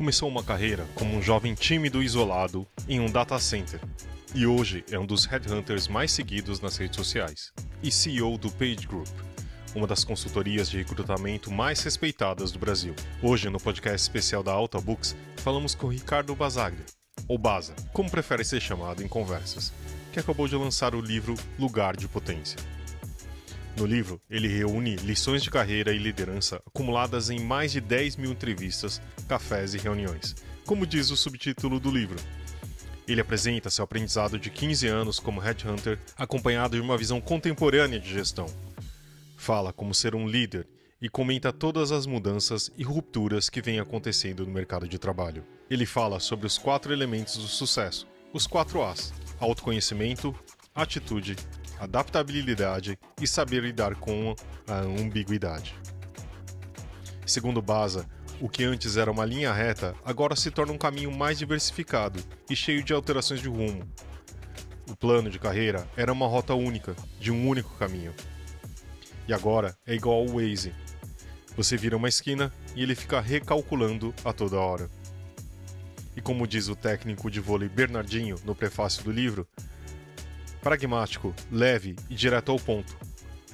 Começou uma carreira como um jovem tímido e isolado em um data center. E hoje é um dos headhunters mais seguidos nas redes sociais. E CEO do Page Group, uma das consultorias de recrutamento mais respeitadas do Brasil. Hoje, no podcast especial da Alta Books, falamos com Ricardo Basaglia, ou Baza, como prefere ser chamado em conversas, que acabou de lançar o livro Lugar de Potência. No livro, ele reúne lições de carreira e liderança acumuladas em mais de 10 mil entrevistas, cafés e reuniões, como diz o subtítulo do livro. Ele apresenta seu aprendizado de 15 anos como headhunter, acompanhado de uma visão contemporânea de gestão. Fala como ser um líder e comenta todas as mudanças e rupturas que vêm acontecendo no mercado de trabalho. Ele fala sobre os 4 elementos do sucesso, os 4 As: autoconhecimento, atitude, adaptabilidade e saber lidar com a ambiguidade. Segundo Baza, o que antes era uma linha reta, agora se torna um caminho mais diversificado e cheio de alterações de rumo. O plano de carreira era uma rota única, de um único caminho. E agora é igual ao Waze. Você vira uma esquina e ele fica recalculando a toda hora. E como diz o técnico de vôlei Bernardinho no prefácio do livro, pragmático, leve e direto ao ponto.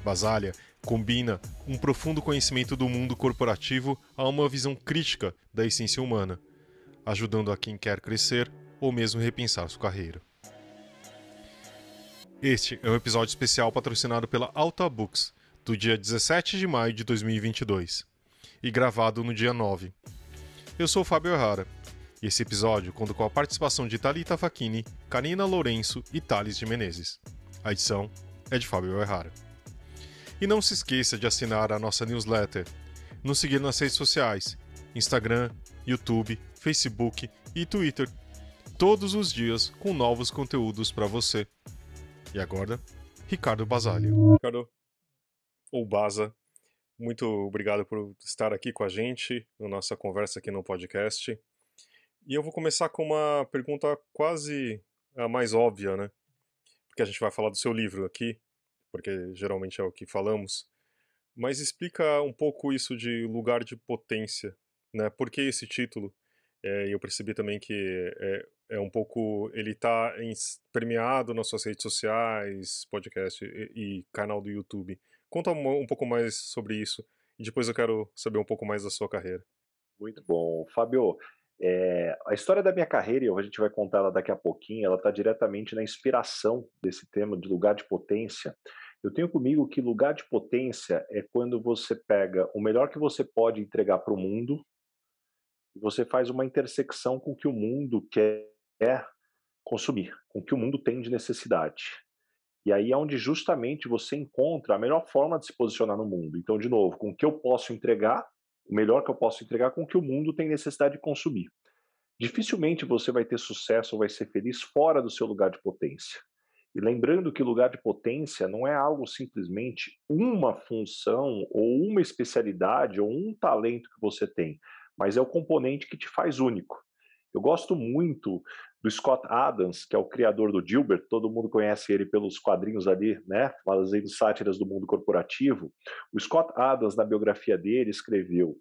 Basaglia combina um profundo conhecimento do mundo corporativo a uma visão crítica da essência humana, ajudando a quem quer crescer ou mesmo repensar sua carreira. Este é um episódio especial patrocinado pela Alta Books, do dia 17 de maio de 2022, e gravado no dia 9. Eu sou o Fábio Errara. E esse episódio conta com a participação de Thalita Facchini, Karina Lourenço e Thales de Menezes. A edição é de Fábio Errara. E não se esqueça de assinar a nossa newsletter, nos seguir nas redes sociais, Instagram, YouTube, Facebook e Twitter, todos os dias com novos conteúdos para você. E agora, Ricardo Basaglia. Ricardo, ou Baza, muito obrigado por estar aqui com a gente, na nossa conversa aqui no podcast. E eu vou começar com uma pergunta quase a mais óbvia, né? Porque a gente vai falar do seu livro aqui, porque geralmente é o que falamos. Mas explica um pouco isso de lugar de potência, né? Por que esse título? Eu percebi também que é um pouco... Ele está permeado nas suas redes sociais, podcast e canal do YouTube. Conta um pouco mais sobre isso. E depois eu quero saber um pouco mais da sua carreira. Muito bom. Fábio, a história da minha carreira, e a gente vai contar ela daqui a pouquinho, ela está diretamente na inspiração desse tema de lugar de potência. Eu tenho comigo que lugar de potência é quando você pega o melhor que você pode entregar para o mundo e você faz uma intersecção com o que o mundo quer consumir, com o que o mundo tem de necessidade. E aí é onde justamente você encontra a melhor forma de se posicionar no mundo. Então, de novo, com o que eu posso entregar, o melhor que eu posso entregar com o que o mundo tem necessidade de consumir. Dificilmente você vai ter sucesso ou vai ser feliz fora do seu lugar de potência. E lembrando que lugar de potência não é algo simplesmente uma função ou uma especialidade ou um talento que você tem, mas é o componente que te faz único. Eu gosto muito do Scott Adams, que é o criador do Dilbert, todo mundo conhece ele pelos quadrinhos ali, né, fazendo sátiras do mundo corporativo. O Scott Adams, na biografia dele, escreveu: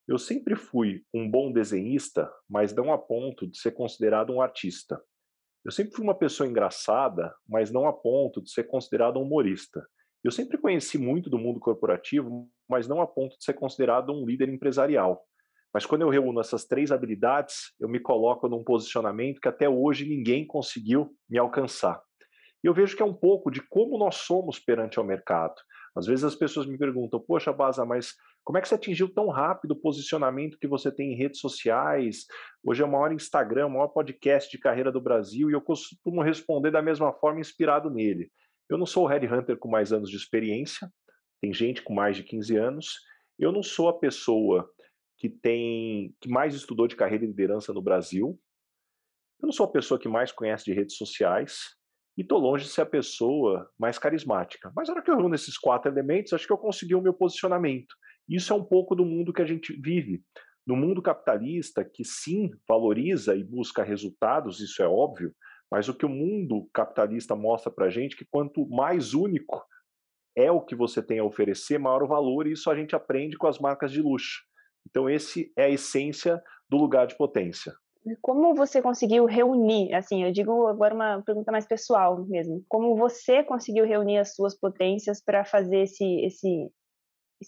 eu sempre fui um bom desenhista, mas não a ponto de ser considerado um artista. Eu sempre fui uma pessoa engraçada, mas não a ponto de ser considerado um humorista. Eu sempre conheci muito do mundo corporativo, mas não a ponto de ser considerado um líder empresarial. Mas quando eu reúno essas 3 habilidades, eu me coloco num posicionamento que até hoje ninguém conseguiu me alcançar. E eu vejo que é um pouco de como nós somos perante ao mercado. Às vezes as pessoas me perguntam: poxa, Baza, mas como é que você atingiu tão rápido o posicionamento que você tem em redes sociais? Hoje é o maior Instagram, o maior podcast de carreira do Brasil, e eu costumo responder da mesma forma, inspirado nele. Eu não sou o headhunter com mais anos de experiência, tem gente com mais de 15 anos. Eu não sou a pessoa que mais estudou de carreira e liderança no Brasil. Eu não sou a pessoa que mais conhece de redes sociais e estou longe de ser a pessoa mais carismática. Mas na hora que eu reúno esses 4 elementos, acho que eu consegui o meu posicionamento. Isso é um pouco do mundo que a gente vive. No mundo capitalista, que sim, valoriza e busca resultados, isso é óbvio, mas o que o mundo capitalista mostra para a gente é que quanto mais único é o que você tem a oferecer, maior o valor, e isso a gente aprende com as marcas de luxo. Então, esse é a essência do lugar de potência. Como você conseguiu reunir, assim, eu digo agora uma pergunta mais pessoal mesmo, como você conseguiu reunir as suas potências para fazer esse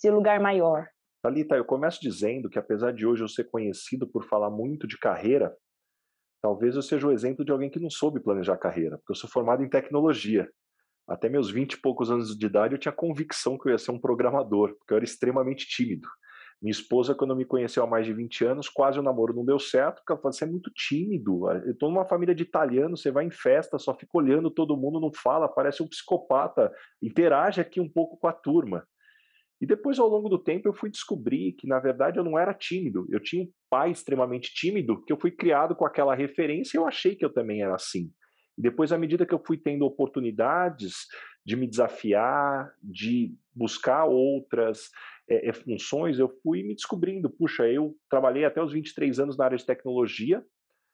lugar maior? Thalita, eu começo dizendo que apesar de hoje eu ser conhecido por falar muito de carreira, talvez eu seja o exemplo de alguém que não soube planejar carreira, porque eu sou formado em tecnologia. Até meus 20 e poucos anos de idade eu tinha convicção que eu ia ser um programador, porque eu era extremamente tímido. Minha esposa, quando me conheceu há mais de 20 anos, quase o namoro não deu certo, porque ela falou: "Você é muito tímido, eu estou numa família de italianos, você vai em festa, só fica olhando todo mundo, não fala, parece um psicopata, interage aqui um pouco com a turma". E depois, ao longo do tempo, eu fui descobrir que, na verdade, eu não era tímido. Eu tinha um pai extremamente tímido, que eu fui criado com aquela referência e eu achei que eu também era assim. E depois, à medida que eu fui tendo oportunidades de me desafiar, de buscar outras funções, eu fui me descobrindo. Puxa, eu trabalhei até os 23 anos na área de tecnologia,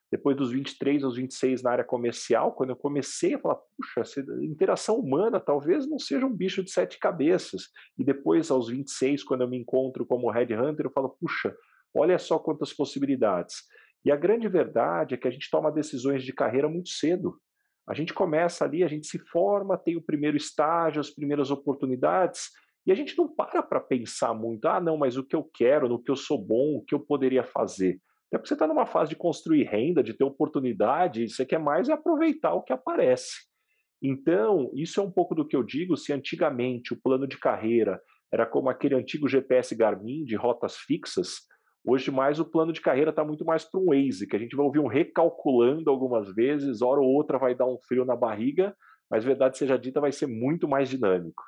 depois dos 23 aos 26 na área comercial, quando eu comecei a falar, puxa, interação humana talvez não seja um bicho de sete cabeças. E depois, aos 26, quando eu me encontro como headhunter, eu falo, puxa, olha só quantas possibilidades. E a grande verdade é que a gente toma decisões de carreira muito cedo. A gente começa ali, a gente se forma, tem o primeiro estágio, as primeiras oportunidades, e a gente não para pensar muito, ah, não, mas o que eu quero, no que eu sou bom, o que eu poderia fazer. Até porque você está numa fase de construir renda, de ter oportunidade, e você quer mais é aproveitar o que aparece. Então, isso é um pouco do que eu digo, se antigamente o plano de carreira era como aquele antigo GPS Garmin de rotas fixas, hoje mais o plano de carreira está muito mais para um Waze, que a gente vai ouvir um recalculando algumas vezes, hora ou outra vai dar um frio na barriga, mas verdade seja dita, vai ser muito mais dinâmico.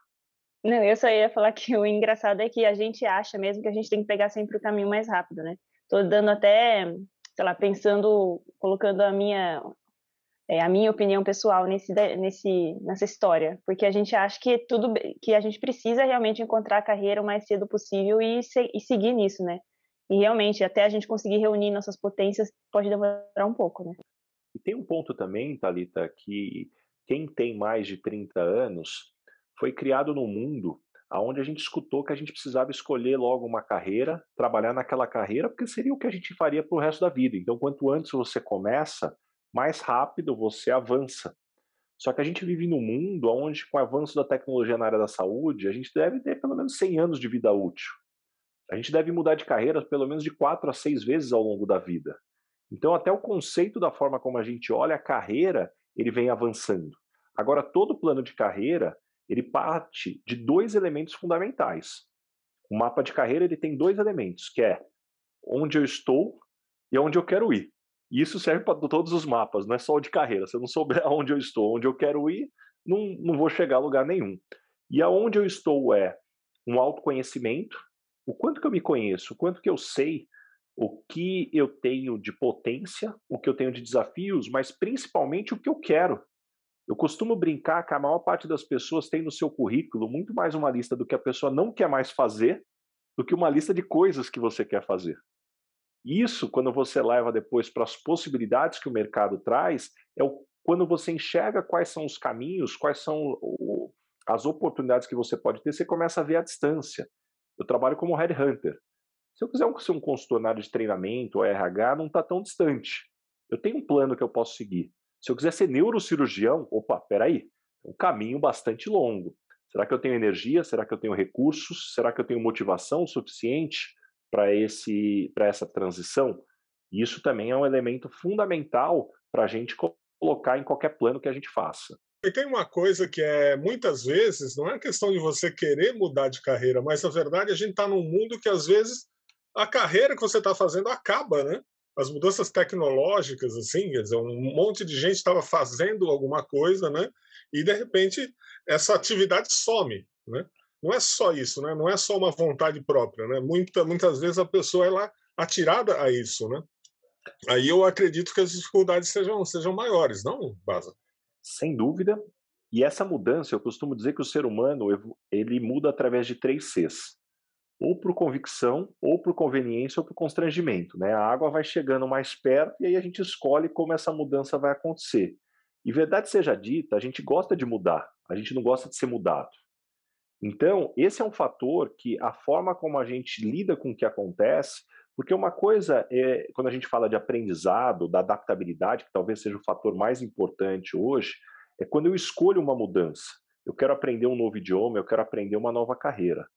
Não, eu só ia falar que o engraçado é que a gente acha mesmo que a gente tem que pegar sempre o caminho mais rápido, né. Tô dando até, sei lá, pensando, colocando a minha opinião pessoal nessa história, porque a gente acha que que a gente precisa realmente encontrar a carreira o mais cedo possível e seguir nisso, né. E realmente, até a gente conseguir reunir nossas potências, pode demorar um pouco, né. E tem um ponto também, Thalita, que quem tem mais de 30 anos foi criado num mundo onde a gente escutou que a gente precisava escolher logo uma carreira, trabalhar naquela carreira, porque seria o que a gente faria para o resto da vida. Então, quanto antes você começa, mais rápido você avança. Só que a gente vive num mundo onde, com o avanço da tecnologia na área da saúde, a gente deve ter pelo menos 100 anos de vida útil. A gente deve mudar de carreira pelo menos de 4 a 6 vezes ao longo da vida. Então, até o conceito da forma como a gente olha a carreira, ele vem avançando. Agora, todo plano de carreira, ele parte de dois elementos fundamentais. O mapa de carreira, ele tem dois elementos, que é onde eu estou e onde eu quero ir. E isso serve para todos os mapas, não é só o de carreira. Se eu não souber onde eu estou, onde eu quero ir, não vou chegar a lugar nenhum. E aonde eu estou é um autoconhecimento, o quanto que eu me conheço, o quanto que eu sei, o que eu tenho de potência, o que eu tenho de desafios, mas principalmente o que eu quero. Eu costumo brincar que a maior parte das pessoas tem no seu currículo muito mais uma lista do que a pessoa não quer mais fazer do que uma lista de coisas que você quer fazer. Isso, quando você leva depois para as possibilidades que o mercado traz, quando você enxerga quais são os caminhos, quais são as oportunidades que você pode ter, você começa a ver a distância. Eu trabalho como headhunter. Se eu quiser ser um consultor na área de treinamento ou RH, não está tão distante. Eu tenho um plano que eu posso seguir. Se eu quiser ser neurocirurgião, opa, peraí, é um caminho bastante longo. Será que eu tenho energia? Será que eu tenho recursos? Será que eu tenho motivação suficiente para essa transição? Isso também é um elemento fundamental para a gente colocar em qualquer plano que a gente faça. E tem uma coisa que é, muitas vezes, não é questão de você querer mudar de carreira, mas na verdade a gente está num mundo que às vezes a carreira que você está fazendo acaba, né? As mudanças tecnológicas, assim, quer dizer, um monte de gente estava fazendo alguma coisa, né? E de repente essa atividade some, né? Não é só isso, né? Não é só uma vontade própria, né? Muitas vezes a pessoa é lá atirada a isso, né? Aí eu acredito que as dificuldades sejam maiores, não, Baza? Sem dúvida. E essa mudança, eu costumo dizer que o ser humano ele muda através de três Cs. Ou por convicção, ou por conveniência, ou por constrangimento. Né? A água vai chegando mais perto e aí a gente escolhe como essa mudança vai acontecer. E verdade seja dita, a gente gosta de mudar, a gente não gosta de ser mudado. Então, esse é um fator que a forma como a gente lida com o que acontece Porque uma coisa é, quando a gente fala de aprendizado, da adaptabilidade, que talvez seja o fator mais importante hoje, é quando eu escolho uma mudança. Eu quero aprender um novo idioma, eu quero aprender uma nova carreira.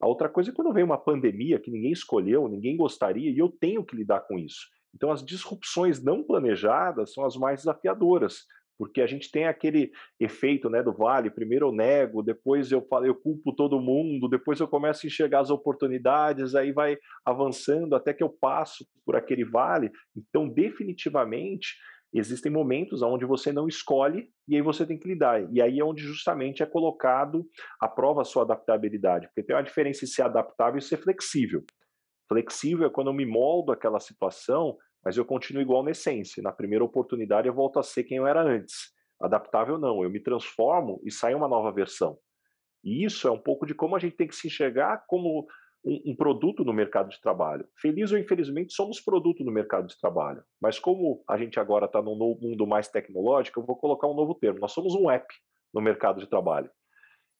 A outra coisa é quando vem uma pandemia que ninguém escolheu, ninguém gostaria, e eu tenho que lidar com isso. Então, as disrupções não planejadas são as mais desafiadoras, porque a gente tem aquele efeito, né, do vale. Primeiro eu nego, depois eu falo, eu culpo todo mundo, depois eu começo a enxergar as oportunidades, aí vai avançando até que eu passo por aquele vale. Então, definitivamente, existem momentos onde você não escolhe e aí você tem que lidar. E aí é onde justamente é colocado à prova a sua adaptabilidade, porque tem uma diferença em ser adaptável e ser flexível. Flexível é quando eu me moldo àquela situação, mas eu continuo igual na essência. Na primeira oportunidade eu volto a ser quem eu era antes. Adaptável não, eu me transformo e saio uma nova versão. E isso é um pouco de como a gente tem que se enxergar como um produto no mercado de trabalho. Feliz ou infelizmente, somos produto no mercado de trabalho. Mas como a gente agora está num mundo mais tecnológico, eu vou colocar um novo termo. Nós somos um app no mercado de trabalho.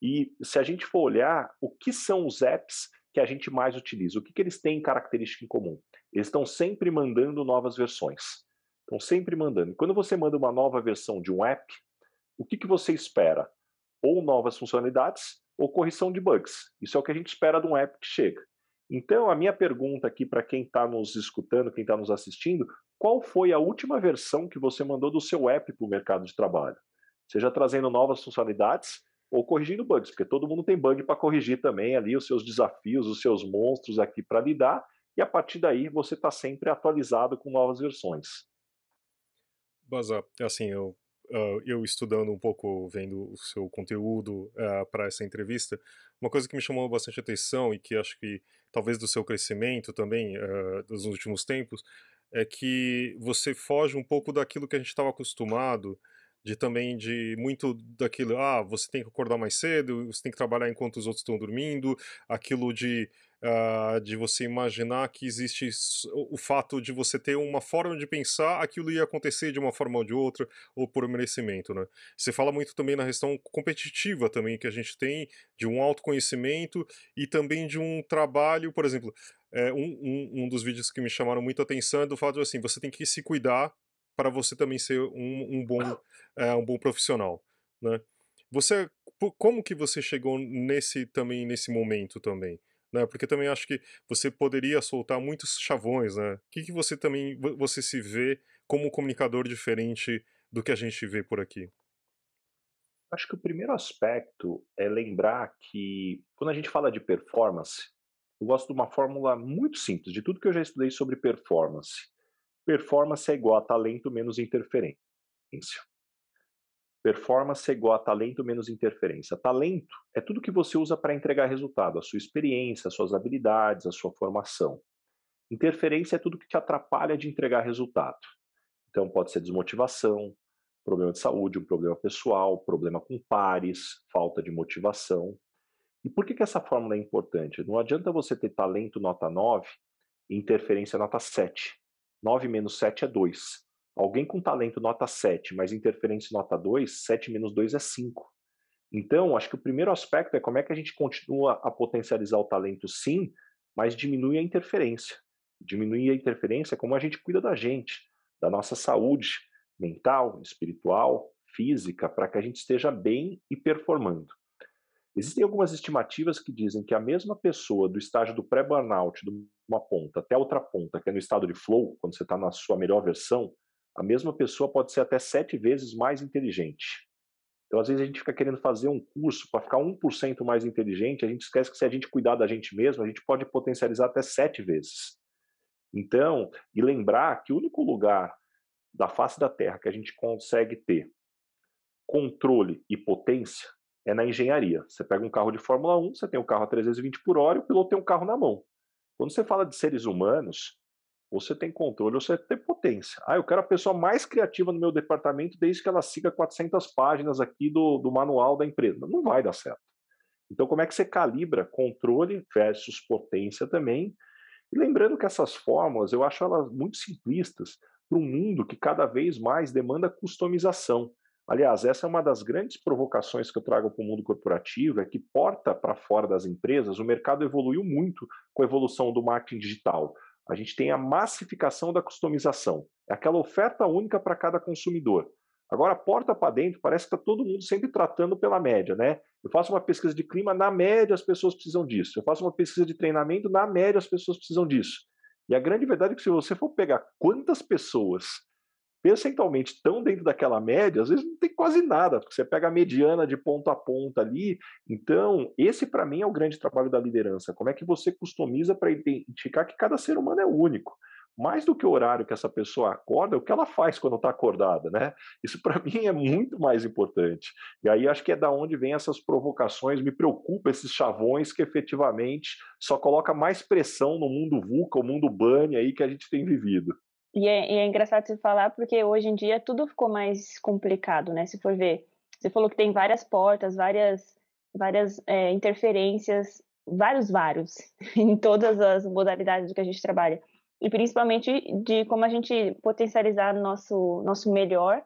E se a gente for olhar, o que são os apps que a gente mais utiliza? O que eles têm em característica em comum? Eles estão sempre mandando novas versões. Estão sempre mandando. E quando você manda uma nova versão de um app, o que você espera? Ou novas funcionalidades, ou correção de bugs. Isso é o que a gente espera de um app que chega. Então, a minha pergunta aqui para quem está nos escutando, quem está nos assistindo, qual foi a última versão que você mandou do seu app para o mercado de trabalho? Seja trazendo novas funcionalidades ou corrigindo bugs, porque todo mundo tem bug para corrigir também ali, os seus desafios, os seus monstros aqui para lidar, e a partir daí você está sempre atualizado com novas versões. Bazar, assim, eu estudando um pouco, vendo o seu conteúdo para essa entrevista, uma coisa que me chamou bastante atenção e que acho que talvez do seu crescimento também, dos últimos tempos, é que você foge um pouco daquilo que a gente estava acostumado, de também de muito daquilo, você tem que acordar mais cedo, você tem que trabalhar enquanto os outros estão dormindo, aquilo de você imaginar que existe o fato de você ter uma forma de pensar, aquilo ia acontecer de uma forma ou de outra, ou por merecimento, né? Você fala muito também na questão competitiva também que a gente tem, de um autoconhecimento e também de um trabalho, por exemplo, um dos vídeos que me chamaram muito a atenção é do fato de, assim, você tem que se cuidar para você também ser um bom profissional, né? Você, como que você chegou nesse momento também? Né? Porque também acho que você poderia soltar muitos chavões, né? O que você também você se vê como um comunicador diferente do que a gente vê por aqui? Acho que o primeiro aspecto é lembrar que quando a gente fala de performance, eu gosto de uma fórmula muito simples, de tudo que eu já estudei sobre performance. Performance é igual a talento menos interferência. Performance é igual a talento menos interferência. Talento é tudo que você usa para entregar resultado, a sua experiência, as suas habilidades, a sua formação. Interferência é tudo que te atrapalha de entregar resultado. Então pode ser desmotivação, problema de saúde, um problema pessoal, problema com pares, falta de motivação. E por que essa fórmula é importante? Não adianta você ter talento nota 9 e interferência nota 7. 9 menos 7 é 2. Alguém com talento nota 7, mas interferência nota 2, 7 menos 2 é 5. Então, acho que o primeiro aspecto é como é que a gente continua a potencializar o talento, sim, mas diminui a interferência. Diminuir a interferência é como a gente cuida da gente, da nossa saúde mental, espiritual, física, para que a gente esteja bem e performando. Existem algumas estimativas que dizem que a mesma pessoa do estágio do pré-burnout, de uma ponta até a outra ponta, que é no estado de flow, quando você está na sua melhor versão, a mesma pessoa pode ser até 7 vezes mais inteligente. Então, às vezes, a gente fica querendo fazer um curso para ficar 1% mais inteligente, a gente esquece que se a gente cuidar da gente mesmo, a gente pode potencializar até 7 vezes. Então, e lembrar que o único lugar da face da Terra que a gente consegue ter controle e potência é na engenharia. Você pega um carro de Fórmula 1, você tem um carro a 320 por hora e o piloto tem um carro na mão. Quando você fala de seres humanos, ou você tem controle ou você tem potência. Eu quero a pessoa mais criativa no meu departamento desde que ela siga 400 páginas aqui do manual da empresa. Não vai dar certo. Então, como é que você calibra controle versus potência também? E lembrando que essas fórmulas, eu acho elas muito simplistas para um mundo que cada vez mais demanda customização. Aliás, essa é uma das grandes provocações que eu trago para o mundo corporativo, é que porta para fora das empresas, o mercado evoluiu muito com a evolução do marketing digital. A gente tem a massificação da customização. É aquela oferta única para cada consumidor. Agora, porta para dentro, parece que está todo mundo sempre tratando pela média, né? Eu faço uma pesquisa de clima, na média as pessoas precisam disso. Eu faço uma pesquisa de treinamento, na média as pessoas precisam disso. E a grande verdade é que se você for pegar quantas pessoas percentualmente estão dentro daquela média, às vezes não tem quase nada, porque você pega a mediana de ponta a ponta ali. Então, esse para mim é o grande trabalho da liderança. Como é que você customiza para identificar que cada ser humano é único? Mais do que o horário que essa pessoa acorda, é o que ela faz quando está acordada, né? Isso para mim é muito mais importante. E aí acho que é da onde vem essas provocações, me preocupa esses chavões que efetivamente só coloca mais pressão no mundo VUCA, o mundo BANI aí que a gente tem vivido. E é engraçado você falar, porque hoje em dia tudo ficou mais complicado, né? Se for ver, você falou que tem várias portas, várias interferências, vários em todas as modalidades do que a gente trabalha. E principalmente de como a gente potencializar nosso melhor,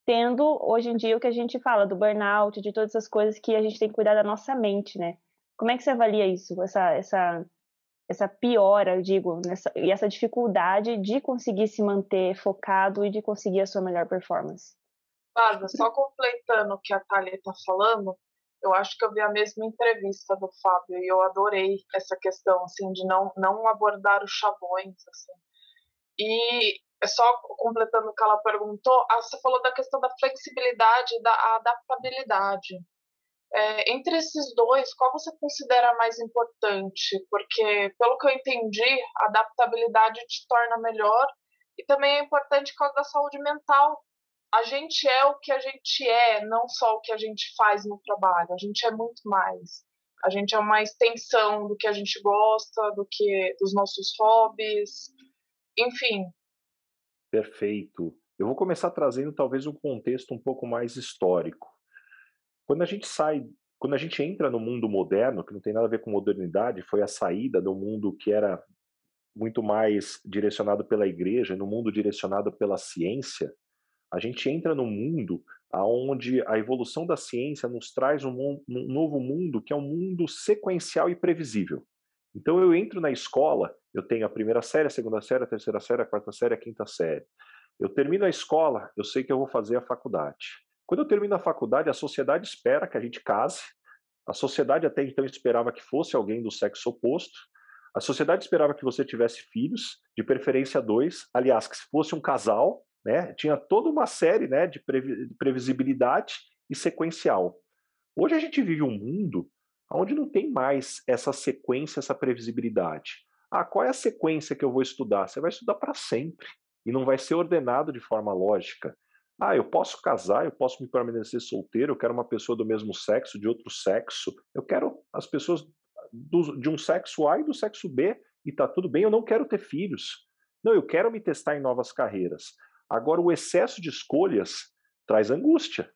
tendo hoje em dia o que a gente fala do burnout, de todas essas coisas que a gente tem que cuidar da nossa mente, né? Como é que você avalia isso, essa piora, eu digo, e essa dificuldade de conseguir se manter focado e de conseguir a sua melhor performance? Só completando o que a Thalia está falando, eu acho que eu vi a mesma entrevista do Fábio e eu adorei essa questão, assim, de não abordar os chavões, assim. E só completando o que ela perguntou, você falou da questão da flexibilidade e da adaptabilidade. Entre esses dois, qual você considera mais importante? Porque, pelo que eu entendi, a adaptabilidade te torna melhor e também é importante por causa da saúde mental. A gente é o que a gente é, não só o que a gente faz no trabalho. A gente é muito mais. A gente é uma extensão do que a gente gosta, dos nossos hobbies, enfim. Perfeito. Eu vou começar trazendo talvez um contexto um pouco mais histórico. Quando a gente entra no mundo moderno, que não tem nada a ver com modernidade, foi a saída do mundo que era muito mais direcionado pela igreja, no mundo direcionado pela ciência. A gente entra num mundo onde a evolução da ciência nos traz um novo mundo, que é um mundo sequencial e previsível. Então eu entro na escola, eu tenho a primeira série, a segunda série, a terceira série, a quarta série, a quinta série. Eu termino a escola, eu sei que eu vou fazer a faculdade. Quando eu termino a faculdade, a sociedade espera que a gente case. A sociedade até então esperava que fosse alguém do sexo oposto. A sociedade esperava que você tivesse filhos, de preferência 2. Aliás, que se fosse um casal, né? Tinha toda uma série, né, de previsibilidade e sequencial. Hoje a gente vive um mundo onde não tem mais essa sequência, essa previsibilidade. Qual é a sequência que eu vou estudar? Você vai estudar para sempre e não vai ser ordenado de forma lógica. Eu posso casar, eu posso me permanecer solteiro, eu quero uma pessoa do mesmo sexo, de outro sexo, eu quero as pessoas de um sexo A e do sexo B, e tá tudo bem, eu não quero ter filhos. Não, eu quero me testar em novas carreiras. Agora, o excesso de escolhas traz angústia.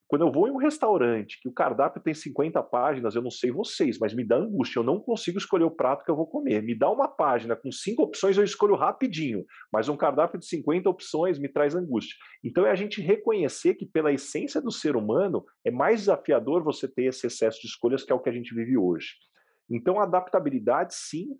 Quando eu vou em um restaurante que o cardápio tem 50 páginas, eu não sei vocês, mas me dá angústia. Eu não consigo escolher o prato que eu vou comer. Me dá uma página com 5 opções, eu escolho rapidinho. Mas um cardápio de 50 opções me traz angústia. Então é a gente reconhecer que, pela essência do ser humano, é mais desafiador você ter esse excesso de escolhas, que é o que a gente vive hoje. Então a adaptabilidade, sim,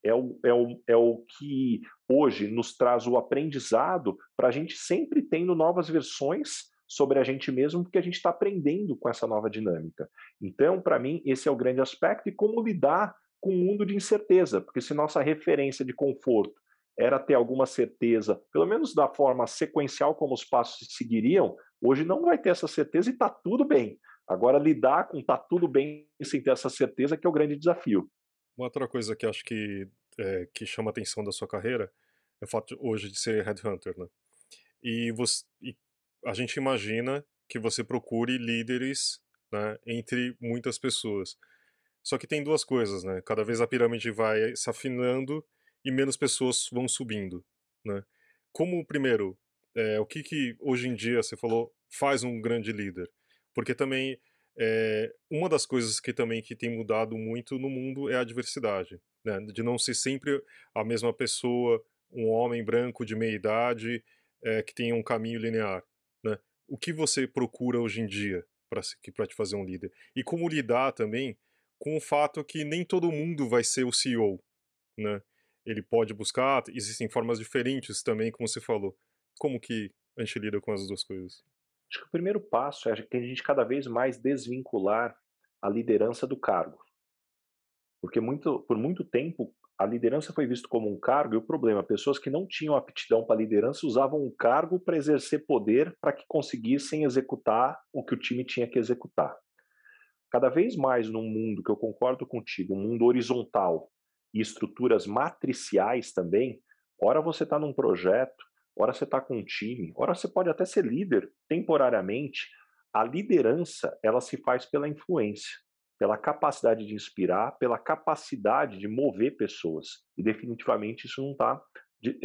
é o que hoje nos traz o aprendizado para a gente sempre tendo novas versões sobre a gente mesmo, porque a gente está aprendendo com essa nova dinâmica. Então, para mim, esse é o grande aspecto, e como lidar com um mundo de incerteza, porque se nossa referência de conforto era ter alguma certeza, pelo menos da forma sequencial como os passos se seguiriam, hoje não vai ter essa certeza e está tudo bem. Agora, lidar com tá tudo bem sem ter essa certeza que é o grande desafio. Uma outra coisa que acho que chama a atenção da sua carreira é o fato hoje de ser headhunter, né? E a gente imagina que você procure líderes, né, entre muitas pessoas. Só que tem duas coisas, né? Cada vez a pirâmide vai se afinando e menos pessoas vão subindo, né? Como, primeiro, o que hoje em dia você falou faz um grande líder? Porque também uma das coisas que tem mudado muito no mundo é a diversidade, né? De não ser sempre a mesma pessoa, um homem branco de meia idade, que tem um caminho linear, né? O que você procura hoje em dia para te fazer um líder? E como lidar também com o fato que nem todo mundo vai ser o CEO, né? ele pode buscar, existem formas diferentes também, como você falou. Como que a gente lida com as duas coisas? Acho que o primeiro passo é que a gente cada vez mais desvincular a liderança do cargo. Porque por muito tempo a liderança foi visto como um cargo e o problema, pessoas que não tinham aptidão para liderança usavam o cargo para exercer poder para que conseguissem executar o que o time tinha que executar. Cada vez mais num mundo que eu concordo contigo, um mundo horizontal e estruturas matriciais também, ora você está num projeto, ora você está com um time, ora você pode até ser líder temporariamente. A liderança ela se faz pela influência, pela capacidade de inspirar, pela capacidade de mover pessoas. E definitivamente isso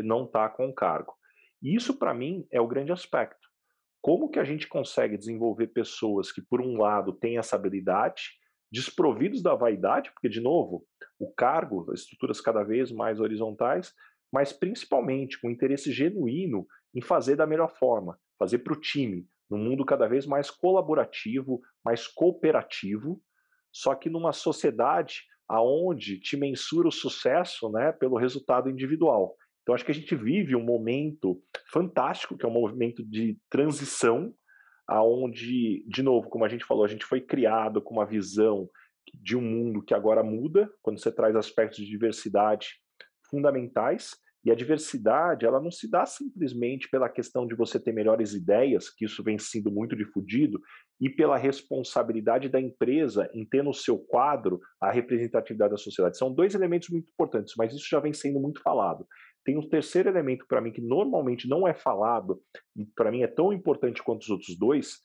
não tá com o cargo. E isso para mim é o grande aspecto. Como que a gente consegue desenvolver pessoas que, por um lado, têm essa habilidade, desprovidos da vaidade, porque, de novo, o cargo, as estruturas cada vez mais horizontais, mas principalmente com interesse genuíno em fazer da melhor forma, fazer para o time, num mundo cada vez mais colaborativo, mais cooperativo, só que numa sociedade aonde te mensura o sucesso, né, pelo resultado individual. Então acho que a gente vive um momento fantástico, que é um movimento de transição, aonde, de novo, como a gente falou, a gente foi criado com uma visão de um mundo que agora muda, quando você traz aspectos de diversidade fundamentais, e a diversidade, ela não se dá simplesmente pela questão de você ter melhores ideias, que isso vem sendo muito difundido, e pela responsabilidade da empresa em ter no seu quadro a representatividade da sociedade. São dois elementos muito importantes, mas isso já vem sendo muito falado. Tem um terceiro elemento para mim que normalmente não é falado, e para mim é tão importante quanto os outros dois.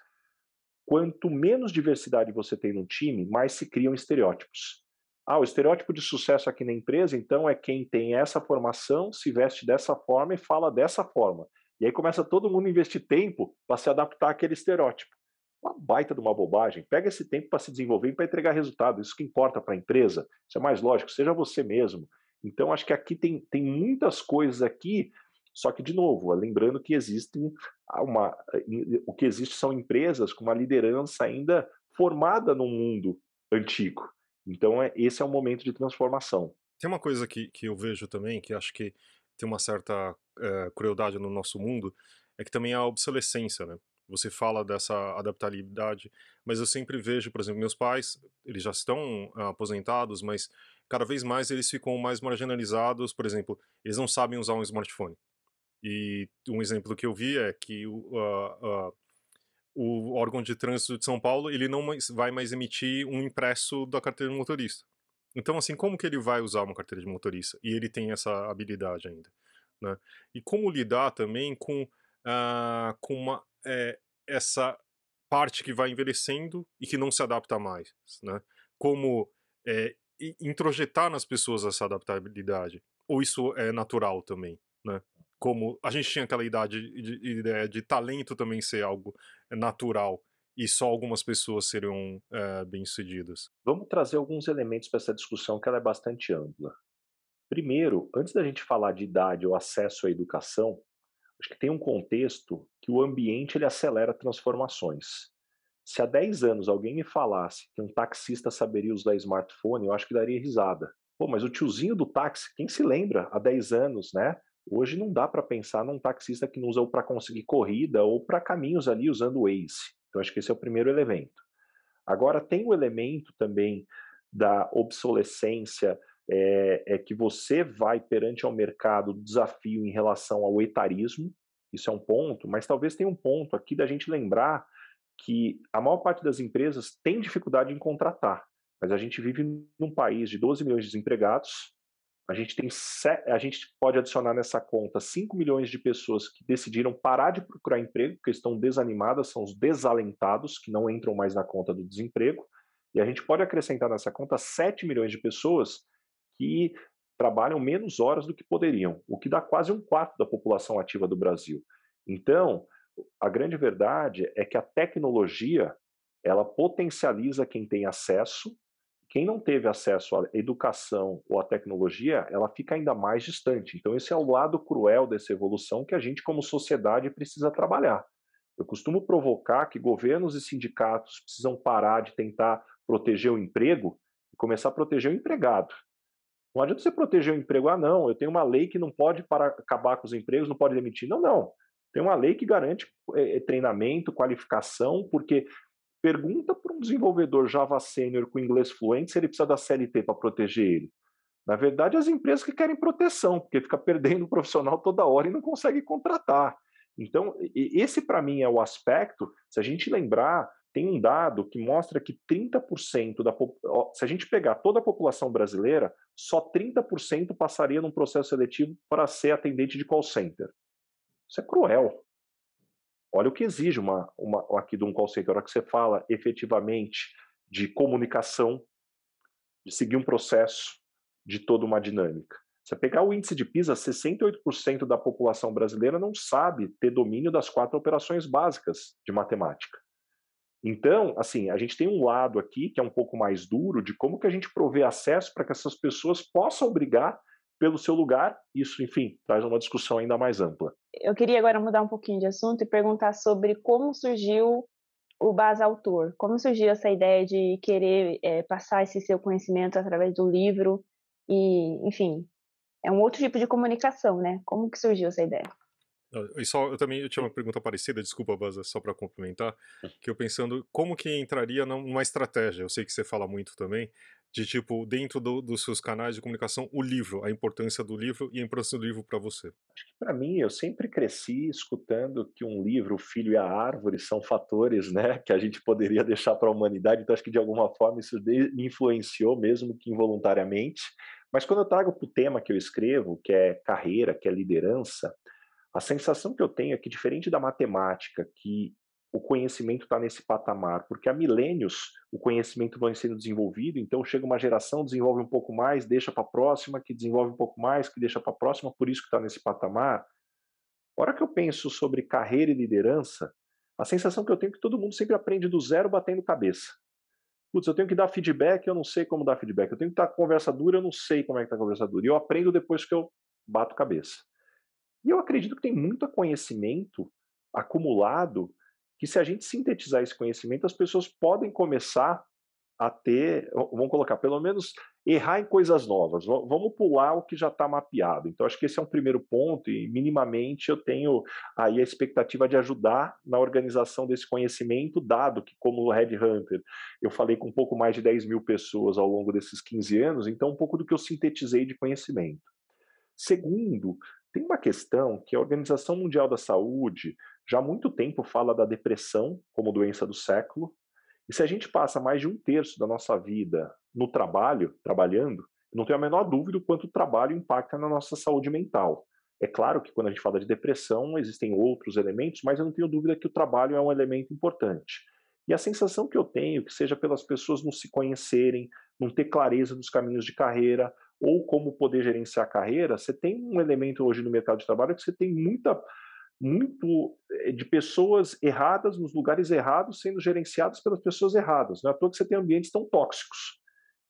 Quanto menos diversidade você tem no time, mais se criam estereótipos. Ah, o estereótipo de sucesso aqui na empresa, então, é quem tem essa formação, se veste dessa forma e fala dessa forma. E aí começa todo mundo a investir tempo para se adaptar àquele estereótipo. Uma baita de uma bobagem. Pega esse tempo para se desenvolver e para entregar resultado. Isso que importa para a empresa. Isso é mais lógico. Seja você mesmo. Então, acho que aqui tem muitas coisas aqui, só que, de novo, lembrando que o que existe são empresas com uma liderança ainda formada no mundo antigo. Então, esse é um momento de transformação. Tem uma coisa que eu vejo também, que acho que tem uma certa crueldade no nosso mundo, é que também há a obsolescência, né? Você fala dessa adaptabilidade, mas eu sempre vejo, por exemplo, meus pais, eles já estão aposentados, mas cada vez mais eles ficam mais marginalizados, por exemplo, eles não sabem usar um smartphone. E um exemplo que eu vi é que o órgão de trânsito de São Paulo, ele não vai mais emitir um impresso da carteira de motorista. Então, assim, como que ele vai usar uma carteira de motorista? E ele tem essa habilidade ainda, né? E como lidar também essa parte que vai envelhecendo e que não se adapta mais, né? Como introjetar nas pessoas essa adaptabilidade? Ou isso é natural também, né? Como a gente tinha aquela ideia de talento também ser algo natural e só algumas pessoas seriam bem-sucedidas. Vamos trazer alguns elementos para essa discussão que ela é bastante ampla. Primeiro, antes da gente falar de idade ou acesso à educação, acho que tem um contexto que o ambiente ele acelera transformações. Se há 10 anos alguém me falasse que um taxista saberia usar smartphone, eu acho que daria risada. Pô, mas o tiozinho do táxi, quem se lembra há 10 anos, né? Hoje não dá para pensar num taxista que não usa ou para conseguir corrida ou para caminhos ali usando o Waze. Então acho que esse é o primeiro elemento. Agora tem o elemento também da obsolescência, que você vai perante ao mercado do desafio em relação ao etarismo, isso é um ponto, mas talvez tenha um ponto aqui da gente lembrar que a maior parte das empresas tem dificuldade em contratar, mas a gente vive num país de 12 milhões de desempregados, a gente pode adicionar nessa conta 5 milhões de pessoas que decidiram parar de procurar emprego, porque estão desanimadas, são os desalentados, que não entram mais na conta do desemprego, e a gente pode acrescentar nessa conta 7 milhões de pessoas que trabalham menos horas do que poderiam, o que dá quase um quarto da população ativa do Brasil. Então, a grande verdade é que a tecnologia, ela potencializa quem tem acesso. Quem não teve acesso à educação ou à tecnologia, ela fica ainda mais distante. Então, esse é o lado cruel dessa evolução que a gente, como sociedade, precisa trabalhar. Eu costumo provocar que governos e sindicatos precisam parar de tentar proteger o emprego e começar a proteger o empregado. Não adianta você proteger o emprego. Ah, não, eu tenho uma lei que não pode acabar com os empregos, não pode demitir. Não, não. Tem uma lei que garante treinamento, qualificação, porque pergunta para um desenvolvedor Java Sênior com inglês fluente se ele precisa da CLT para proteger ele. Na verdade, as empresas que querem proteção, porque fica perdendo o profissional toda hora e não consegue contratar. Então, esse para mim é o aspecto, se a gente lembrar, tem um dado que mostra que 30% se a gente pegar toda a população brasileira, só 30% passaria num processo seletivo para ser atendente de call center. Isso é cruel. Olha o que exige aqui de um call center, a hora que você fala efetivamente de comunicação, de seguir um processo, de toda uma dinâmica. Se você pegar o índice de PISA, 68% da população brasileira não sabe ter domínio das 4 operações básicas de matemática. Então, assim, a gente tem um lado aqui que é um pouco mais duro de como que a gente provê acesso para que essas pessoas possam brigar pelo seu lugar. Isso, enfim, traz uma discussão ainda mais ampla. Eu queria agora mudar um pouquinho de assunto e perguntar sobre como surgiu o Basautor. Como surgiu essa ideia de querer passar esse seu conhecimento através do livro e, enfim, é um outro tipo de comunicação, né? Como que surgiu essa ideia? Eu tinha uma pergunta parecida, desculpa, Baza, só para complementar, que eu pensando como que entraria numa estratégia, eu sei que você fala muito também, de tipo, dentro dos seus canais de comunicação, o livro, a importância do livro e a importância do livro para você. Acho que para mim, eu sempre cresci escutando que um livro, o filho e a árvore são fatores, né, que a gente poderia deixar para a humanidade, então acho que de alguma forma isso me influenciou, mesmo que involuntariamente, mas quando eu trago para o tema que eu escrevo, que é carreira, que é liderança, a sensação que eu tenho é que, diferente da matemática, que o conhecimento está nesse patamar, porque há milênios o conhecimento vai sendo desenvolvido, então chega uma geração, desenvolve um pouco mais, deixa para a próxima, que desenvolve um pouco mais, que deixa para a próxima, por isso que está nesse patamar. A hora que eu penso sobre carreira e liderança, a sensação que eu tenho é que todo mundo sempre aprende do zero batendo cabeça. Putz, eu tenho que dar feedback, eu não sei como dar feedback. Eu tenho que estar conversa dura, eu não sei como é que está a conversa dura. E eu aprendo depois que eu bato cabeça. E eu acredito que tem muito conhecimento acumulado que, se a gente sintetizar esse conhecimento, as pessoas podem começar a ter, vamos colocar, pelo menos errar em coisas novas. Vamos pular o que já está mapeado. Então, acho que esse é um primeiro ponto e, minimamente, eu tenho aí a expectativa de ajudar na organização desse conhecimento, dado que, como Headhunter, eu falei com um pouco mais de 10 mil pessoas ao longo desses 15 anos, então um pouco do que eu sintetizei de conhecimento. Segundo, tem uma questão que a Organização Mundial da Saúde já há muito tempo fala da depressão como doença do século, e se a gente passa mais de 1/3 da nossa vida no trabalho, trabalhando, não tenho a menor dúvida o quanto o trabalho impacta na nossa saúde mental. É claro que quando a gente fala de depressão, existem outros elementos, mas eu não tenho dúvida que o trabalho é um elemento importante. E a sensação que eu tenho, que seja pelas pessoas não se conhecerem, não ter clareza dos caminhos de carreira, ou como poder gerenciar a carreira, você tem um elemento hoje no mercado de trabalho que você tem muito de pessoas erradas nos lugares errados sendo gerenciadas pelas pessoas erradas. Não é à toa que você tem ambientes tão tóxicos.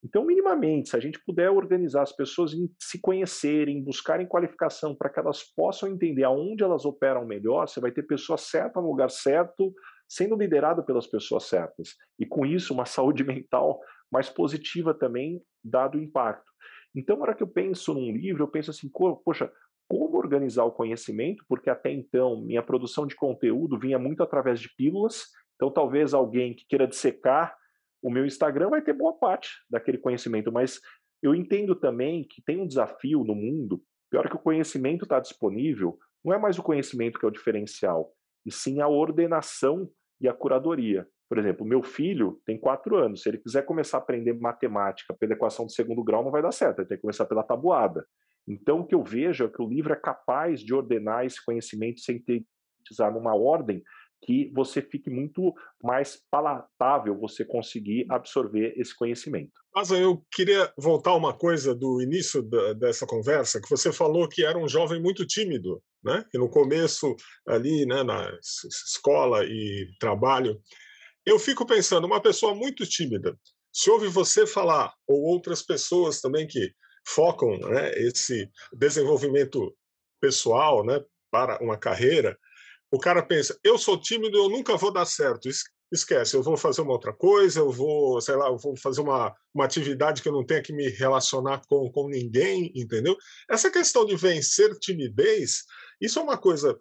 Então, minimamente, se a gente puder organizar as pessoas em se conhecerem, buscarem qualificação para que elas possam entender aonde elas operam melhor, você vai ter pessoa certa no lugar certo, sendo liderada pelas pessoas certas. E com isso, uma saúde mental mais positiva também, dado o impacto. Então, na hora que eu penso num livro, eu penso assim, poxa, como organizar o conhecimento? Porque até então, minha produção de conteúdo vinha muito através de pílulas, então talvez alguém que queira dissecar o meu Instagram vai ter boa parte daquele conhecimento, mas eu entendo também que tem um desafio no mundo, pior que o conhecimento está disponível, não é mais o conhecimento que é o diferencial, e sim a ordenação e a curadoria. Por exemplo, meu filho tem 4 anos, se ele quiser começar a aprender matemática pela equação de segundo grau, não vai dar certo, ele tem que começar pela tabuada. Então, o que eu vejo é que o livro é capaz de ordenar esse conhecimento, sintetizar numa ordem que você fique muito mais palatável, você conseguir absorver esse conhecimento. Mas eu queria voltar uma coisa do início dessa conversa, que você falou que era um jovem muito tímido, né? E no começo ali, né, na escola e trabalho, eu fico pensando, uma pessoa muito tímida, se ouve você falar, ou outras pessoas também que focam, né, esse desenvolvimento pessoal, né, para uma carreira, o cara pensa, eu sou tímido, eu nunca vou dar certo. esquece, eu vou fazer uma outra coisa, eu vou, sei lá, eu vou fazer uma atividade que eu não tenha que me relacionar com ninguém, entendeu? Essa questão de vencer timidez, isso é uma coisa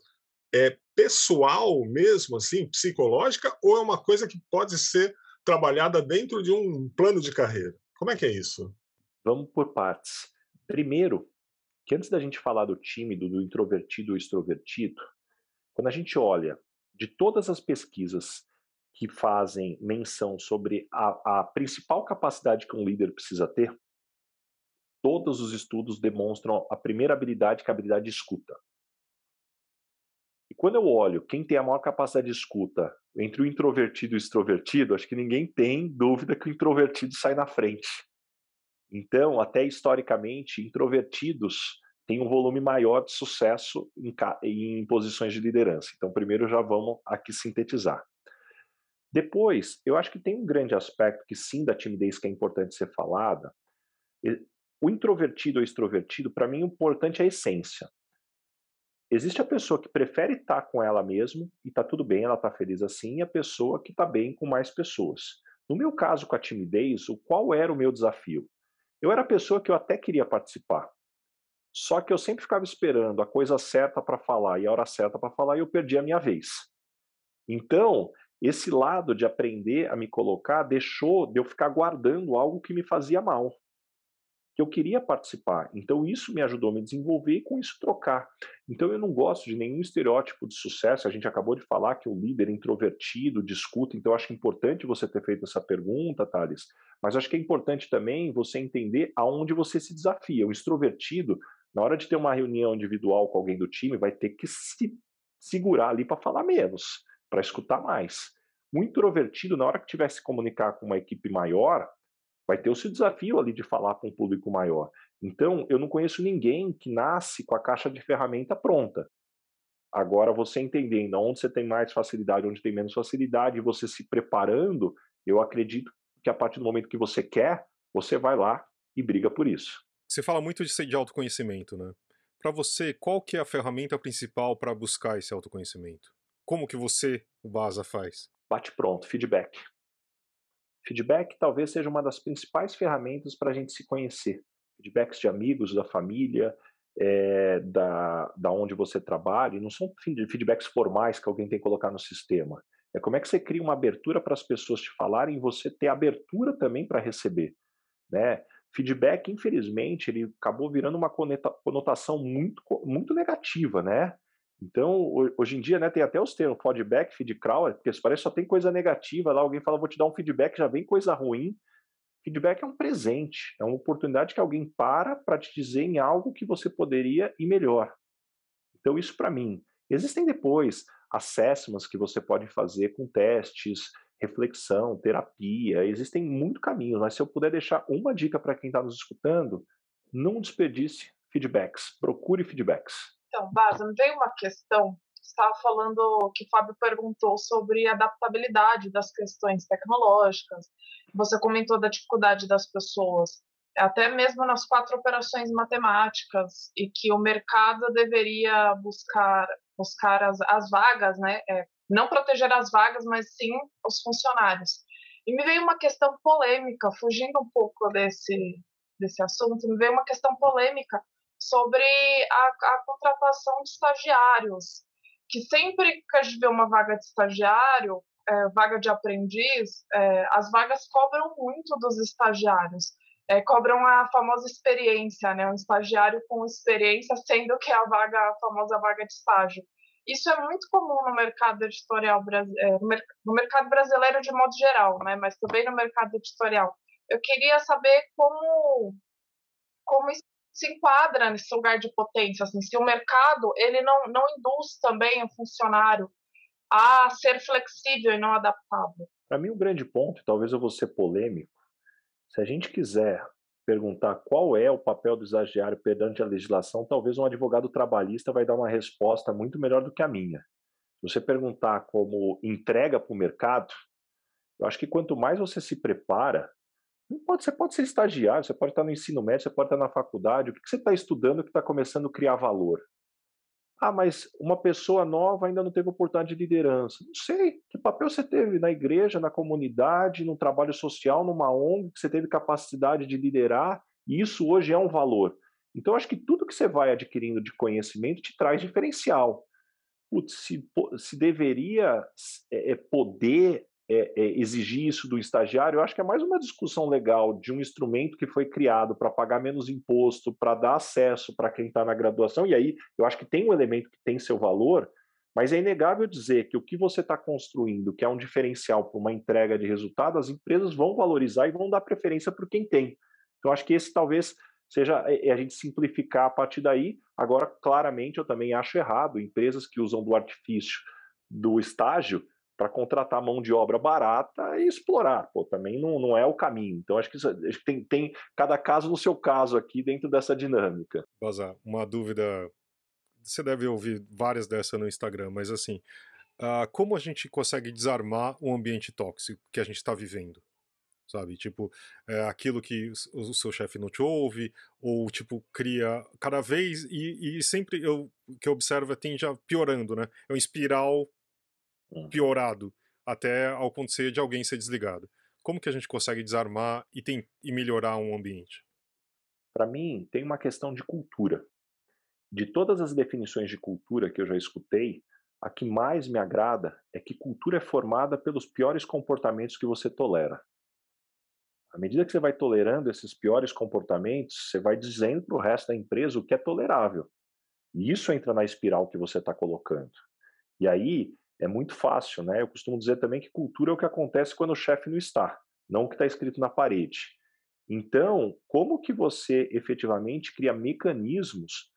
pessoal mesmo, assim, psicológica, ou é uma coisa que pode ser trabalhada dentro de um plano de carreira? Como é que é isso? Vamos por partes. Primeiro, que antes da gente falar do tímido, do introvertido ou extrovertido, quando a gente olha de todas as pesquisas que fazem menção sobre a principal capacidade que um líder precisa ter, todos os estudos demonstram a primeira habilidade, que é a habilidade de escuta. E quando eu olho quem tem a maior capacidade de escuta entre o introvertido e o extrovertido, acho que ninguém tem dúvida que o introvertido sai na frente. Então, até historicamente, introvertidos têm um volume maior de sucesso em posições de liderança. Então, primeiro já vamos aqui sintetizar. Depois, eu acho que tem um grande aspecto que sim da timidez que é importante ser falada. O introvertido ou extrovertido, para mim, o importante é a essência. Existe a pessoa que prefere estar com ela mesma e está tudo bem, ela está feliz assim, e a pessoa que está bem com mais pessoas. No meu caso com a timidez, qual era o meu desafio? Eu era a pessoa que eu até queria participar, só que eu sempre ficava esperando a coisa certa para falar e a hora certa para falar e eu perdi a minha vez. Então, esse lado de aprender a me colocar deixou de eu ficar guardando algo que me fazia mal, que eu queria participar. Então, isso me ajudou a me desenvolver e com isso trocar. Então, eu não gosto de nenhum estereótipo de sucesso. A gente acabou de falar que o líder introvertido discute, então acho importante você ter feito essa pergunta, Thales, mas acho que é importante também você entender aonde você se desafia. O extrovertido, na hora de ter uma reunião individual com alguém do time, vai ter que se segurar ali para falar menos, para escutar mais. O introvertido, na hora que tiver que se comunicar com uma equipe maior, vai ter o seu desafio ali de falar com um público maior. Então, eu não conheço ninguém que nasce com a caixa de ferramenta pronta. Agora, você entendendo onde você tem mais facilidade, onde tem menos facilidade, e você se preparando, eu acredito que a partir do momento que você quer, você vai lá e briga por isso. Você fala muito de autoconhecimento, né? Para você, qual que é a ferramenta principal para buscar esse autoconhecimento? Como que você, o Baza, faz? Bate pronto, feedback. Feedback talvez seja uma das principais ferramentas para a gente se conhecer. Feedbacks de amigos, da família, da onde você trabalha, e não são feedbacks formais que alguém tem que colocar no sistema. É como é que você cria uma abertura para as pessoas te falarem e você ter abertura também para receber, né? Feedback, infelizmente, ele acabou virando uma conotação muito negativa, né? Então, hoje em dia, né, tem até os termos feedback, feedcrawler, porque parece que só tem coisa negativa lá, alguém fala, vou te dar um feedback, já vem coisa ruim. Feedback é um presente, é uma oportunidade que alguém para te dizer em algo que você poderia ir melhor. Então, isso para mim. Existem depois assessments que você pode fazer com testes, reflexão, terapia, existem muitos caminhos, mas se eu puder deixar uma dica para quem está nos escutando, não desperdice feedbacks, procure feedbacks. Então, Baza, me veio uma questão, você estava falando que o Fábio perguntou sobre a adaptabilidade das questões tecnológicas, você comentou da dificuldade das pessoas, até mesmo nas 4 operações matemáticas, e que o mercado deveria buscar as vagas, né? Não proteger as vagas, mas sim os funcionários. E me veio uma questão polêmica, fugindo um pouco desse assunto, me veio uma questão polêmica sobre a contratação de estagiários, que sempre que a gente vê uma vaga de estagiário, vaga de aprendiz, as vagas cobram muito dos estagiários, cobram a famosa experiência, né? Um estagiário com experiência, sendo que a famosa vaga de estágio. Isso é muito comum no mercado editorial, no mercado brasileiro de modo geral, né? Mas também no mercado editorial. Eu queria saber como isso se enquadra nesse lugar de potência, assim, se o mercado ele não induz também o funcionário a ser flexível e não adaptável. Para mim, o grande ponto, talvez eu vou ser polêmico, se a gente quiser perguntar qual é o papel do estagiário perante a legislação, talvez um advogado trabalhista vai dar uma resposta muito melhor do que a minha. Se você perguntar como entrega para o mercado, eu acho que quanto mais você se prepara, você pode ser estagiário, você pode estar no ensino médio, você pode estar na faculdade, o que você está estudando que está começando a criar valor? Ah, mas uma pessoa nova ainda não teve oportunidade de liderança. Não sei, que papel você teve na igreja, na comunidade, no trabalho social, numa ONG, que você teve capacidade de liderar, e isso hoje é um valor. Então, acho que tudo que você vai adquirindo de conhecimento te traz diferencial. Putz, se deveria poder exigir isso do estagiário, eu acho que é mais uma discussão legal de um instrumento que foi criado para pagar menos imposto, para dar acesso para quem está na graduação, e aí eu acho que tem um elemento que tem seu valor, mas é inegável dizer que o que você está construindo, que é um diferencial para uma entrega de resultado, as empresas vão valorizar e vão dar preferência para quem tem. Então, acho que esse talvez seja a gente simplificar a partir daí. Agora, claramente, eu também acho errado empresas que usam do artifício do estágio para contratar mão de obra barata e explorar. Pô, também não é o caminho. Então, acho que tem cada caso no seu caso aqui dentro dessa dinâmica. Bazar, uma dúvida. Você deve ouvir várias dessas no Instagram, mas assim, como a gente consegue desarmar um ambiente tóxico que a gente está vivendo? Sabe? Tipo, aquilo que o seu chefe não te ouve, ou tipo, cria cada vez, e sempre que eu observo tende já piorando, né? É um espiral piorado, até ao ponto de alguém ser desligado. Como que a gente consegue desarmar e melhorar um ambiente? Para mim, tem uma questão de cultura. De todas as definições de cultura que eu já escutei, a que mais me agrada é que cultura é formada pelos piores comportamentos que você tolera. À medida que você vai tolerando esses piores comportamentos, você vai dizendo para o resto da empresa o que é tolerável. E isso entra na espiral que você está colocando. E aí é muito fácil, né? Eu costumo dizer também que cultura é o que acontece quando o chefe não está, não o que está escrito na parede. Então, como que você efetivamente cria mecanismos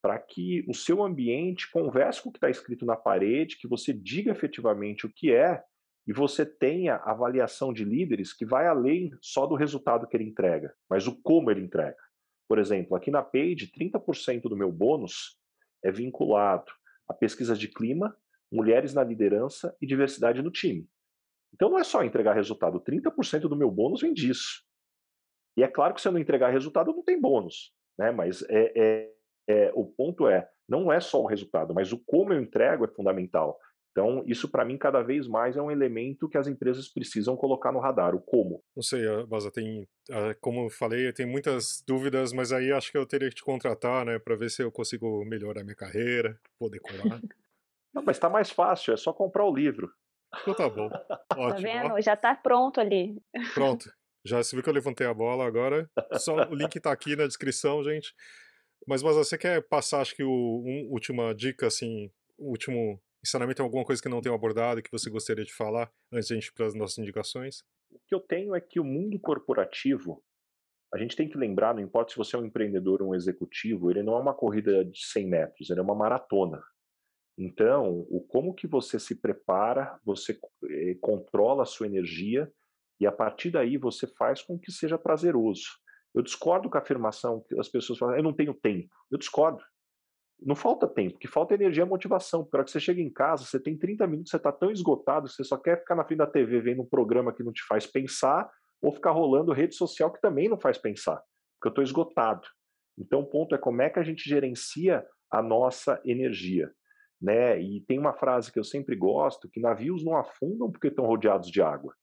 para que o seu ambiente converse com o que está escrito na parede, que você diga efetivamente o que é, e você tenha avaliação de líderes que vai além só do resultado que ele entrega, mas o como ele entrega. Por exemplo, aqui na Page, 30% do meu bônus é vinculado a pesquisas de clima, mulheres na liderança e diversidade no time. Então não é só entregar resultado, 30% do meu bônus vem disso. E é claro que se eu não entregar resultado, não tem bônus, né? Mas o ponto não é só o resultado, mas o como eu entrego é fundamental. Então, isso para mim cada vez mais é um elemento que as empresas precisam colocar no radar, o como. Não sei, Baza, como eu falei, tem muitas dúvidas, mas aí acho que eu teria que te contratar, né, para ver se eu consigo melhorar minha carreira, vou decolar. Não, mas está mais fácil, é só comprar o livro. Então tá bom, Tá ótimo. Ó. vendo? Já tá pronto ali. Pronto, já se viu que eu levantei a bola agora, só o link tá aqui na descrição, gente. Mas você quer passar, acho que última dica, assim, o último ensinamento, alguma coisa que não tenha abordado e que você gostaria de falar antes de a gente ir para as nossas indicações? O que eu tenho é que o mundo corporativo, a gente tem que lembrar, não importa se você é um empreendedor ou um executivo, ele não é uma corrida de 100 metros, ele é uma maratona. Então, o como que você se prepara, você controla a sua energia e a partir daí você faz com que seja prazeroso. Eu discordo com a afirmação que as pessoas falam, eu não tenho tempo. Eu discordo. Não falta tempo, o que falta é energia e motivação. Porque a hora que você chega em casa, você tem 30 minutos, você está tão esgotado, você só quer ficar na frente da TV vendo um programa que não te faz pensar, ou ficar rolando rede social que também não faz pensar, porque eu estou esgotado. Então o ponto é como é que a gente gerencia a nossa energia. Né? E tem uma frase que eu sempre gosto, que navios não afundam porque estão rodeados de água.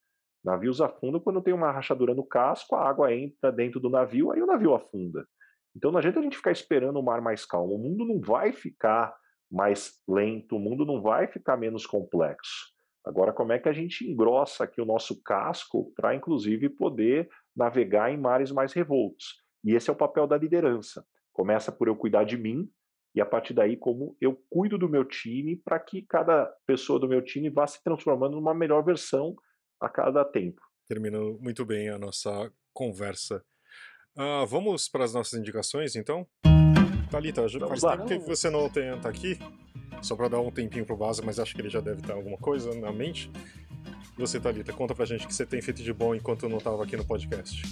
Navios afundam quando tem uma rachadura no casco, a água entra dentro do navio, aí o navio afunda. Então não adianta a gente ficar esperando o mar mais calmo. O mundo não vai ficar mais lento, o mundo não vai ficar menos complexo. Agora, como é que a gente engrossa aqui o nosso casco para, inclusive, poder navegar em mares mais revoltos? E esse é o papel da liderança. Começa por eu cuidar de mim, e a partir daí, como eu cuido do meu time para que cada pessoa do meu time vá se transformando numa melhor versão a cada tempo. Terminou muito bem a nossa conversa. Vamos para as nossas indicações, então? Thalita, Vamos faz lá. tempo que você não tá aqui, só para dar um tempinho pro Baza, mas acho que ele já deve ter alguma coisa na mente. E você, Thalita, conta pra gente o que você tem feito de bom enquanto eu não estava aqui no podcast.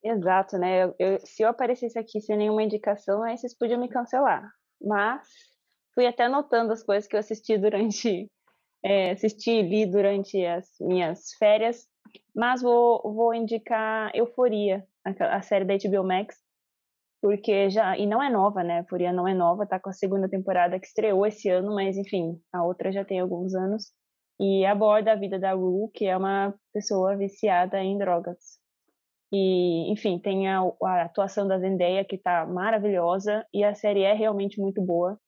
Exato, né? Se eu aparecesse aqui sem nenhuma indicação, aí vocês podiam me cancelar. Mas fui até anotando as coisas que eu assisti assisti e li durante as minhas férias. Mas vou indicar Euforia, a série da HBO Max. porque e não é nova, né? A Fúria não é nova, tá com a segunda temporada que estreou esse ano, mas enfim, a outra já tem alguns anos, e aborda a vida da Rue, que é uma pessoa viciada em drogas. E, enfim, tem a atuação da Zendaya, que tá maravilhosa, e a série é realmente muito boa,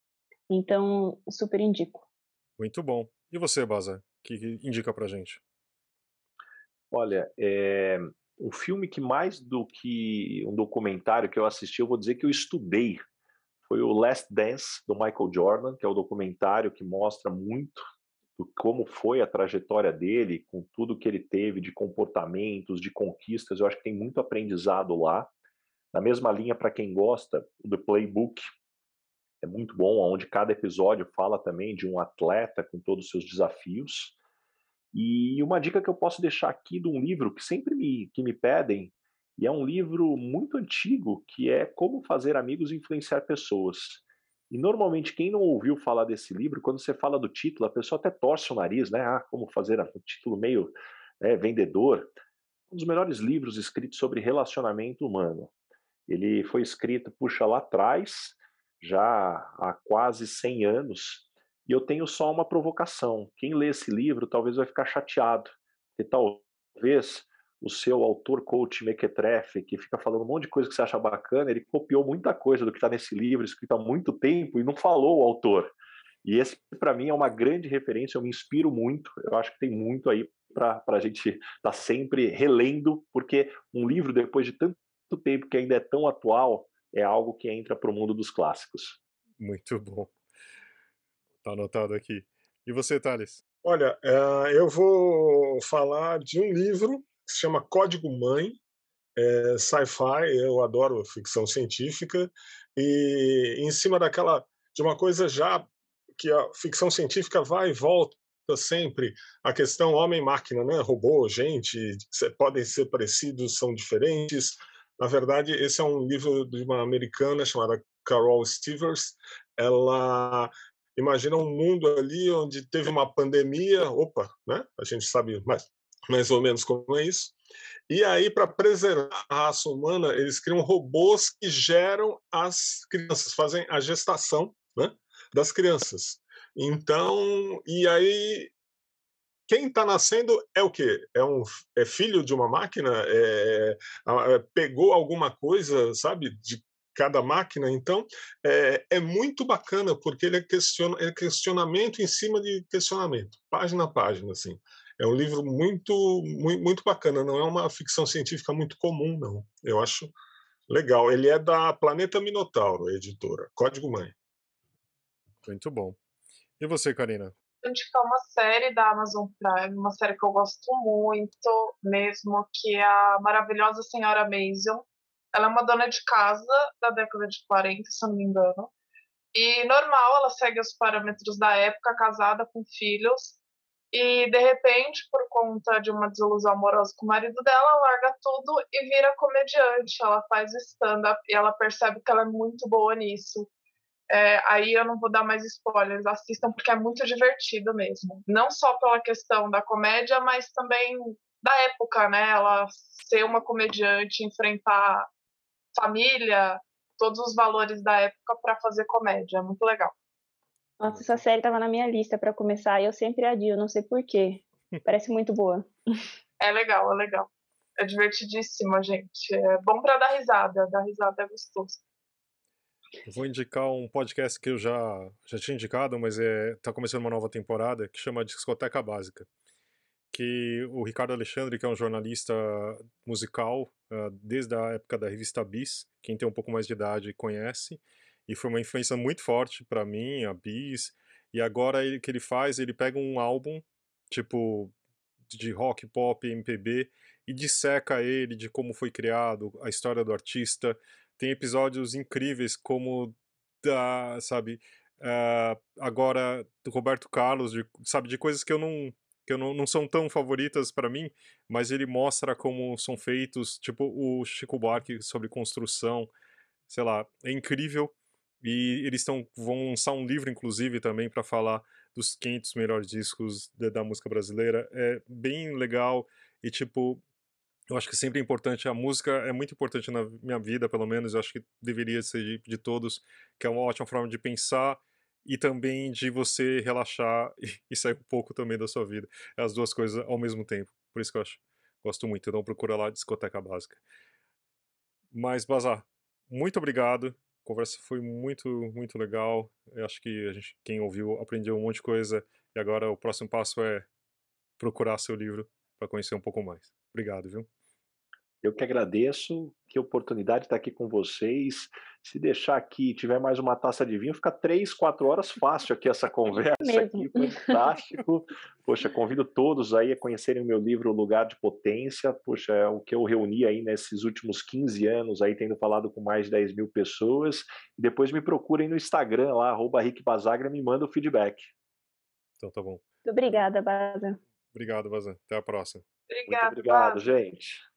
então super indico. Muito bom. E você, Baza, que indica pra gente? Olha, um filme que mais do que um documentário que eu assisti, eu vou dizer que eu estudei, foi o Last Dance, do Michael Jordan, que é o documentário que mostra muito como foi a trajetória dele, com tudo que ele teve de comportamentos, de conquistas. Eu acho que tem muito aprendizado lá. Na mesma linha, para quem gosta, o The Playbook é muito bom, onde cada episódio fala também de um atleta com todos os seus desafios. E uma dica que eu posso deixar aqui de um livro que sempre me pedem, e é um livro muito antigo, que é Como Fazer Amigos e Influenciar Pessoas. E normalmente quem não ouviu falar desse livro, quando você fala do título, a pessoa até torce o nariz, né? Ah, como fazer um título meio vendedor. Um dos melhores livros escritos sobre relacionamento humano. Ele foi escrito, puxa, lá atrás, já há quase 100 anos, e eu tenho só uma provocação. Quem lê esse livro talvez vai ficar chateado, porque talvez o seu autor coach mequetrefe, que fica falando um monte de coisa que você acha bacana, ele copiou muita coisa do que está nesse livro, escrito há muito tempo, e não falou o autor. E esse, para mim, é uma grande referência, eu me inspiro muito, eu acho que tem muito aí para a gente estar tá sempre relendo, porque um livro, depois de tanto tempo que ainda é tão atual, é algo que entra para o mundo dos clássicos. Muito bom. Tá anotado aqui. E você, Thales? Olha, eu vou falar de um livro que se chama Código Mãe, sci-fi, eu adoro ficção científica, e em cima de uma coisa já que a ficção científica vai e volta sempre, a questão homem-máquina, né? Robô, gente, podem ser parecidos, são diferentes. Na verdade, esse é um livro de uma americana chamada Carol Stevers. Ela imagina um mundo ali onde teve uma pandemia, opa, né? A gente sabe mais ou menos como é isso. E aí, para preservar a raça humana, eles criam robôs que geram as crianças, fazem a gestação, né, das crianças. Então, e aí, quem está nascendo é o quê? É filho de uma máquina? Pegou alguma coisa, sabe, de cada máquina? Então, é muito bacana, porque ele é questionamento em cima de questionamento, página a página, assim. É um livro muito bacana, não é uma ficção científica muito comum, não. Eu acho legal. Ele é da Planeta Minotauro, a editora, Código Mãe. Muito bom. E você, Karina? Vou indicar uma série da Amazon Prime, uma série que eu gosto muito mesmo, que é a Maravilhosa Senhora Maisel. Ela é uma dona de casa da década de 40, se eu não me engano. E normal, ela segue os parâmetros da época, casada com filhos. E, de repente, por conta de uma desilusão amorosa com o marido dela, larga tudo e vira comediante. Ela faz stand-up e ela percebe que ela é muito boa nisso. Aí eu não vou dar mais spoilers, assistam porque é muito divertido mesmo. Não só pela questão da comédia, mas também da época, né? Ela ser uma comediante, enfrentar família, todos os valores da época para fazer comédia. É muito legal. Nossa, essa série tava na minha lista para começar e eu sempre adio, não sei porquê. Parece muito boa. É legal, é legal. É divertidíssima, gente. É bom para dar risada é gostoso. Eu vou indicar um podcast que eu já tinha indicado, mas tá começando uma nova temporada, que chama Discoteca Básica. Que o Ricardo Alexandre, que é um jornalista musical, desde a época da revista Bis, quem tem um pouco mais de idade conhece, e foi uma influência muito forte para mim, a Bis, e agora o que ele faz, ele pega um álbum, tipo, de rock, pop, MPB, e disseca ele de como foi criado, a história do artista. Tem episódios incríveis como sabe, agora do Roberto Carlos, sabe, de coisas que não são tão favoritas para mim, mas ele mostra como são feitos, tipo o Chico Buarque sobre construção, sei lá, é incrível. E eles vão lançar um livro, inclusive, também para falar dos 500 melhores discos da música brasileira. É bem legal e, tipo, Eu acho que sempre é importante, a música é muito importante na minha vida, pelo menos, eu acho que deveria ser de todos, que é uma ótima forma de pensar e também de você relaxar e sair um pouco também da sua vida. É as duas coisas ao mesmo tempo. Por isso que eu gosto muito, então procura lá Discoteca Básica. Mas, Bazar, muito obrigado. A conversa foi muito, muito legal. Eu acho que quem ouviu aprendeu um monte de coisa. E agora o próximo passo é procurar seu livro para conhecer um pouco mais. Obrigado, viu? Eu que agradeço, que oportunidade estar aqui com vocês. Se deixar aqui, tiver mais uma taça de vinho, fica 3, 4 horas fácil aqui essa conversa Mesmo. aqui, fantástico. Poxa, convido todos aí a conhecerem o meu livro Lugar de Potência. Poxa, é o que eu reuni aí nesses últimos 15 anos, aí tendo falado com mais de 10 mil pessoas. E depois me procurem no Instagram lá, @RickBasagra, me manda o feedback. Então tá bom. Muito obrigada, Baza. Obrigado, Bazar. Até a próxima. Muito Obrigada, obrigado, Baza. gente.